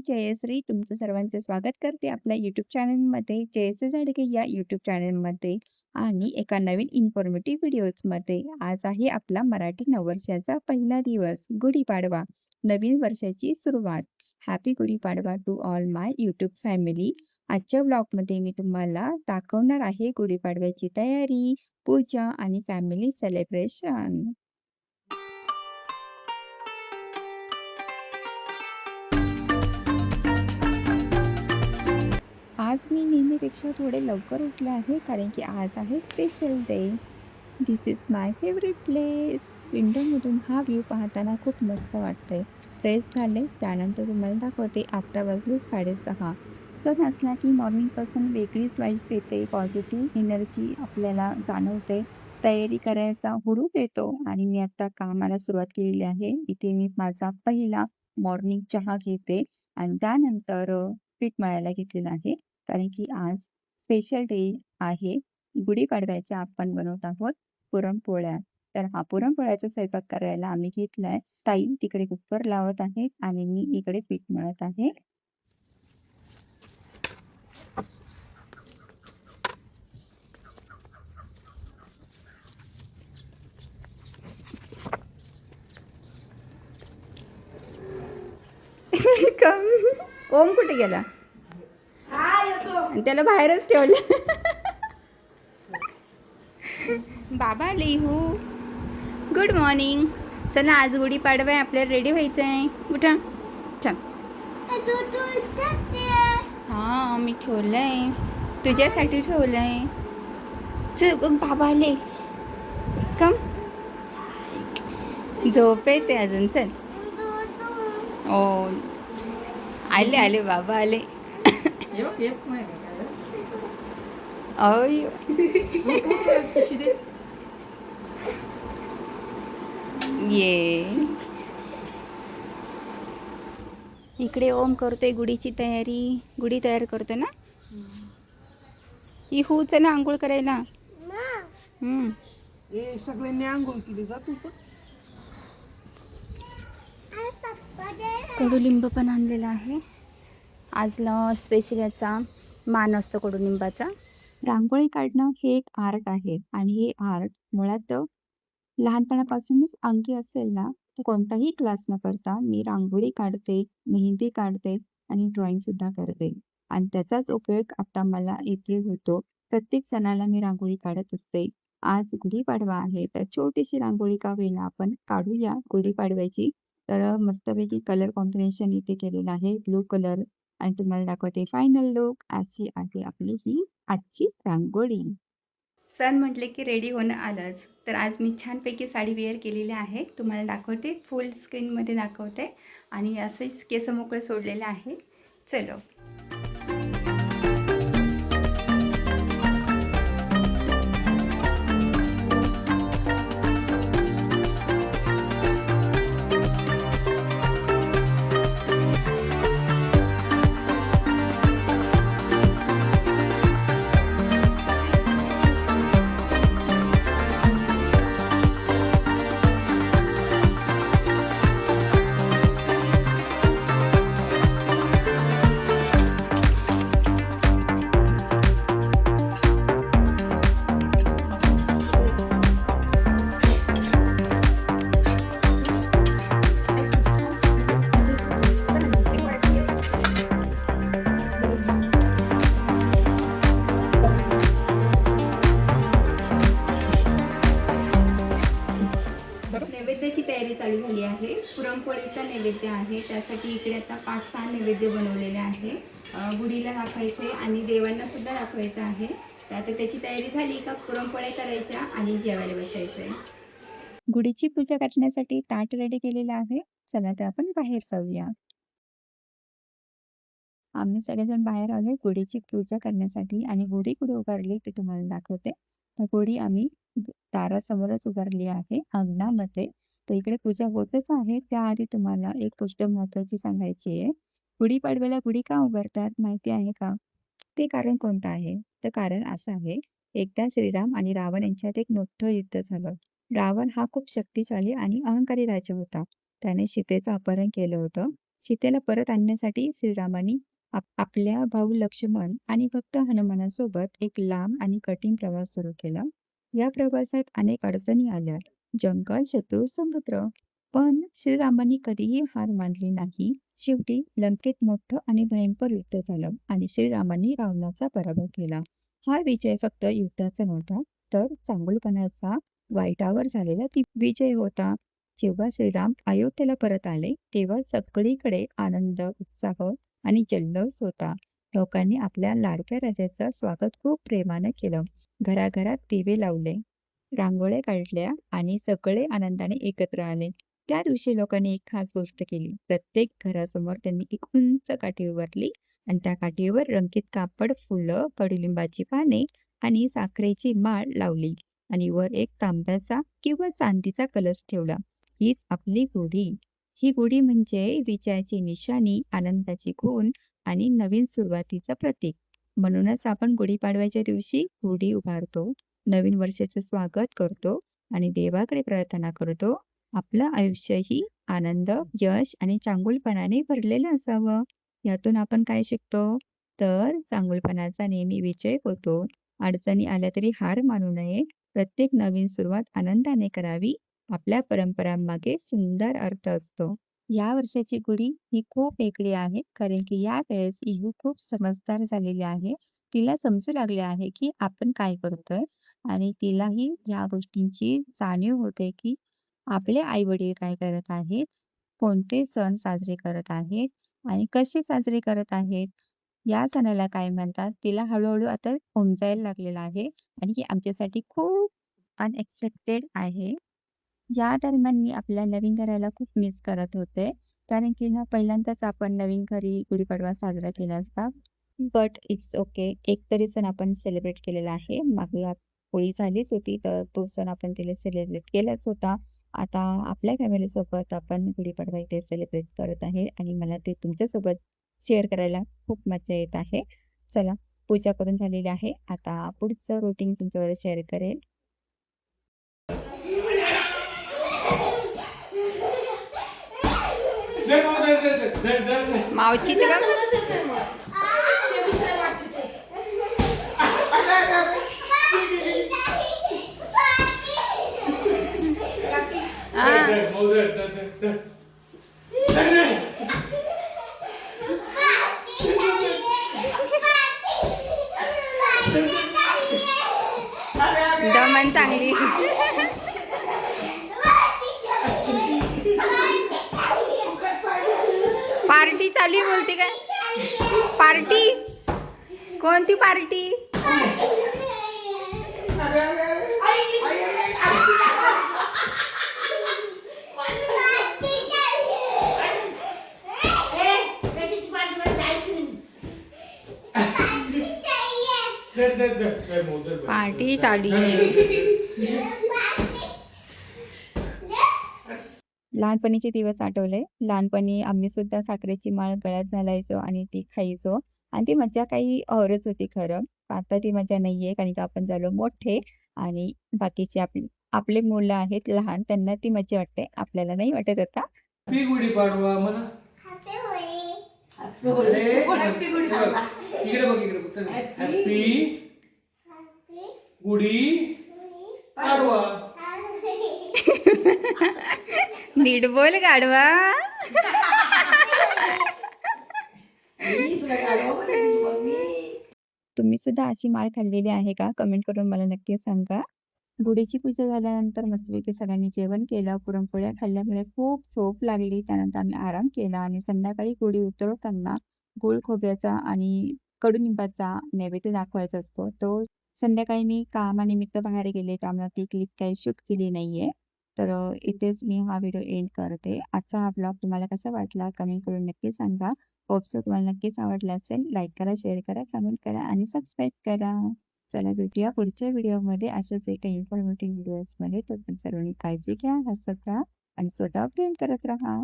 जयश्री तुमचं सर्वांचं स्वागत करते आपल्या YouTube चॅनलमध्ये जयश्री झाडगे या YouTube चॅनलमध्ये आणि एका नवीन इन्फॉर्मेटिव्ह व्हिडिओजमध्ये. आज आहे आपला मराठी नववर्षाचा पहिला दिवस, गुढीपाडवा, नवीन वर्षाची सुरुवात. Happy Gudhipadwa to all my YouTube family. आजच्या ब्लॉगमध्ये मी तुम्हाला दाखवणार आहे गुढीपाडव्याची तयारी, पूजा आणि फॅमिली सेलिब्रेशन. आज मी नेहमीपेक्षा थोडे लवकर उठले आहे कारण की आज आहे special day. This is my favourite place. विंडोमधून हा व्ह्यू पाहताना खूप मस्त वाटतंय. फ्रेश झाले त्यानंतर तुम्हाला दाखवते. आता वाजले 6:30. सण असला की मॉर्निंगपासून वेगळीच वाईब येते, पॉझिटिव्ह एनर्जी आपल्याला जाणवते. तयारी करायचा हुरूप येतो आणि मी आता कामाला सुरुवात केलेली आहे. इथे मी माझा पहिला मॉर्निंग चहा घेते आणि त्यानंतर पीठ मळायला घेतलेलं आहे. कारण की आज स्पेशल डे आहे. गुढीपाडव्याच्या आपण बनवत आहोत पुरणपोळ्या. तर हा पुरणपोळ्याचा स्वयंपाक करायला आम्ही घेतलाय. ताई तिकडे कुकर लावत आहेत आणि मी इकडे पीठ मळत आहे. ओम कुठे गेला? त्याला बाहेरच ठेवलं. बाबा लिहू गुड मॉर्निंग. चला आज गुढीपाडवा आहे, आपल्याला रेडी व्हायचं आहे. उठा चल. हां मी ठेवलंय, तुझ्यासाठी ठेवलंय. चल बघ बाबा आले. कम झोप येते अजून. चल. ओ आले आले बाबा आले. अयो ये इकडे ओम करतोय गुढीची तयारी. गुढी तयार करतोय ना. इहू चला आंघोळ करायला. सगळ्यांनी आंघोळ केली का तू पण? कडुलिंब पण आणलेला आहे. आज स्पेशल याचा मान असतो कडुलिंबाचा. रांगोळी काढणं हे एक आर्ट आहे आणि हे आर्ट मुळात लहानपणापासूनच अंगी असेल ना, तर कोणताही क्लास न करता मी रांगोळी काढते, मेहंदी काढते आणि ड्रॉइंग सुद्धा करते आणि त्याचाच उपयोग आता मला इथे होतो. प्रत्येक सणाला मी रांगोळी काढत असते. आज गुढीपाडवा आहे तर छोटीशी रांगोळी का होईना आपण काढूया गुढीपाडव्याची. तर मस्तपैकी कलर कॉम्बिनेशन इथे केलेलं आहे, ब्लू कलर. आणि तुम्हाला दाखवते फायनल लुक. अशी आहे आपली ही आजची रांगोळी. सण म्हटले की रेडी होणं आलंच. तर आज मी छानपैकी साडी वेअर केलेली आहे, तुम्हाला दाखवते. फुल स्क्रीनमध्ये दाखवते आणि असेच केस मोकळे सोडलेले आहे. चलो. नैवेद्याची तयारी चालू झाली आहे. पुरणपोळीचा नैवेद्य आहे, त्यासाठी इकडे आता 5-6 नैवेद्य बनवलेले आहे. गुढीला दाखवायचे आणि देवांना सुद्धा दाखवायचं आहे. तर आता त्याची तयारी झाली का पुरणपोळ्या करायच्या आणि जेवायला बसायचं आहे. गुढीची पूजा करण्यासाठी ताट रेडी केलेलं आहे. चला तर आपण बाहेर जाऊया. आम्ही सगळेजण बाहेर आलो गुढीची पूजा करण्यासाठी आणि गुढी कुठे उभारली ते तुम्हाला दाखवते. तर गुढी आम्ही दारासमोरच उभारली आहे अंगणामध्ये. तर इकडे पूजा होतच आहे. त्याआधी तुम्हाला एक गोष्ट महत्वाची सांगायची आहे. गुढीपाडव्याला गुढी का उभारतात माहिती आहे का? ते कारण कोणतं आहे? तर कारण असं आहे, एकदा श्रीराम आणि रावण यांच्यात एक मोठं युद्ध झालं. रावण हा खूप शक्तिशाली आणि अहंकारी राजा होता. त्याने सीतेचं अपहरण केलं होतं. सीतेला परत आणण्यासाठी श्रीरामांनी आपल्या भाऊ लक्ष्मण आणि भक्त हनुमानासोबत एक लांब आणि कठीण प्रवास सुरू केला. या प्रवासात अनेक अडचणी आल्या, जंगल, शत्रू, समुद्र. पण श्रीरामांनी कधीही हार मानली नाही. शेवटी लंकेत मोठं आणि भयंकर युद्ध झालं आणि श्रीरामांनी रावणाचा पराभव केला. हा विजय फक्त युद्धाचा नव्हता, तर चांगुलपणाचा, वाईटावर झालेला विजय होता. जेव्हा श्रीराम अयोध्येला परत आले, तेव्हा सगळीकडे आनंद, उत्साह आणि जल्लोष होता. लोकांनी आपल्या लाडक्या राजाचं स्वागत खूप प्रेमानं केलं. घराघरात दिवे लावले, रांगोळ्या काढल्या आणि सगळे आनंदाने एकत्र आले. त्या दिवशी लोकांनी एक खास गोष्ट केली. प्रत्येक घरासमोर त्यांनी एक उंच काठी उभारली आणि त्या काठीवर रंगीत कापड, फुलं, कडुलिंबाची पाने आणि साखरेची माळ लावली आणि वर एक तांब्याचा किंवा चांदीचा कलश ठेवला. हीच आपली गुढी. ही गुढी म्हणजे विजयाची निशाणी, आनंदाची खूण आणि नवीन सुरुवातीचं प्रतीक. म्हणूनच आपण गुढीपाडव्याच्या दिवशी गुढी उभारतो, नवीन वर्षाचं स्वागत करतो आणि देवाकडे प्रार्थना करतो, आपलं आयुष्यही आनंद, यश आणि चांगुलपणाने भरलेलं असावं. यातून आपण काय शिकतो? तर चांगुलपणाचा नेहमी विजय होतो. अडचणी आल्या तरी हार मानू नये. प्रत्येक नवीन सुरुवात आनंदाने करावी. आपल्या परंपरांमागे सुंदर अर्थ असतो. या वर्षाची गुढी ही खूप वेगळी आहे, कारण की या वेळेस इहू खूप समजदार झालेली आहे. तिला समजू लागले आहे की आपण काय करतोय आणि तिलाही या गोष्टींची जाणीव होते की आपले आई-वडील काय करत आहेत, कोणते सण साजरे करत आहेत आणि कसे साजरे करत आहेत. या सणाला काय म्हणतात, तिला हळू आता उमजायला लागलेलं आहे आणि हे आमच्यासाठी खूप अनएक्सपेक्टेड आहे. या दरम्यान मी आपल्या नवीन घराला खूप मिस करत होते. कारण की ना पहिल्यांदाच आपण नवीन घरी गुढीपाडवा साजरा केला असता. But it's okay. एक तरी सण आपण सेलिब्रेट केलेला आहे. मागल्या होळी झालीच होती, तर तो सण आपण तिला सेलिब्रेट केलाच होता. आता आपल्या फॅमिलीसोबत आपण गुढीपाडवा इथे सेलिब्रेट करत आहे आणि मला ते तुमच्यासोबत शेअर करायला खूप मजा येत आहे. चला, पूजा करून झालेली आहे. आता पुढचं रुटीन तुमच्याबरोबर शेअर करेल. मावची तुला दमन चांगली. पार्टी चालू आहे बोलते काय? पार्टी? कोणती पार्टी? पार्टी चालू आहे. लहानपणीचे दिवस आठवले. लहानपणी आम्ही सुद्धा साखरेची माळ गळ्यात घालायचो आणि ती खायचो आणि ती मजा काही औरच होती खरं. आता ती मजा नाहीये, कारण की आपण झालो मोठे आणि बाकीचे आपले मुलं आहेत लहान, त्यांना ती मजा वाटते. आपल्याला नाही वाटत आता. हॅपी गुढीपाडवा म्हणा. इकडे बघ, इकडे बघ. हॅपी गुढी पाडवा. नीट बोल गाढवा. तुम्ही सुद्धा अशी माळ खाल्लेली आहे का? कमेंट करून मला नक्की सांगा. गुढीची पूजा झाल्यानंतर मस्तपैकी सगळ्यांनी जेवण केलं. पुरणपोळ्या खाल्ल्यामुळे खूप झोप लागली. त्यानंतर आम्ही आराम केला आणि संध्याकाळी गुढी उतरवताना गूळ खोबऱ्याचा आणि कडुनिंबाचा नैवेद्य दाखवायचा असतो. तो संध्याकाळी मी कामानिमित्त बाहेर गेले, त्यामुळे ती क्लिप काही शूट केली नाहीये. तर इथेच मी हा व्हिडिओ एंड करते. आजचा हा व्लॉग तुम्हाला कसा वाटला कमेंट करून नक्की सांगा. होप सो तुम्हाला नक्कीच आवडला असेल. लाईक करा, शेअर करा, कमेंट करा आणि सबस्क्राईब करा. चला भेटूया पुढच्या व्हिडिओमध्ये अशाच एका इन्फॉर्मेटिव्ह व्हिडिओजमध्ये. तोपर्यंत सर्वांनी काळजी घ्या, हसत राहा आणि स्वतः प्रेम करत राहा.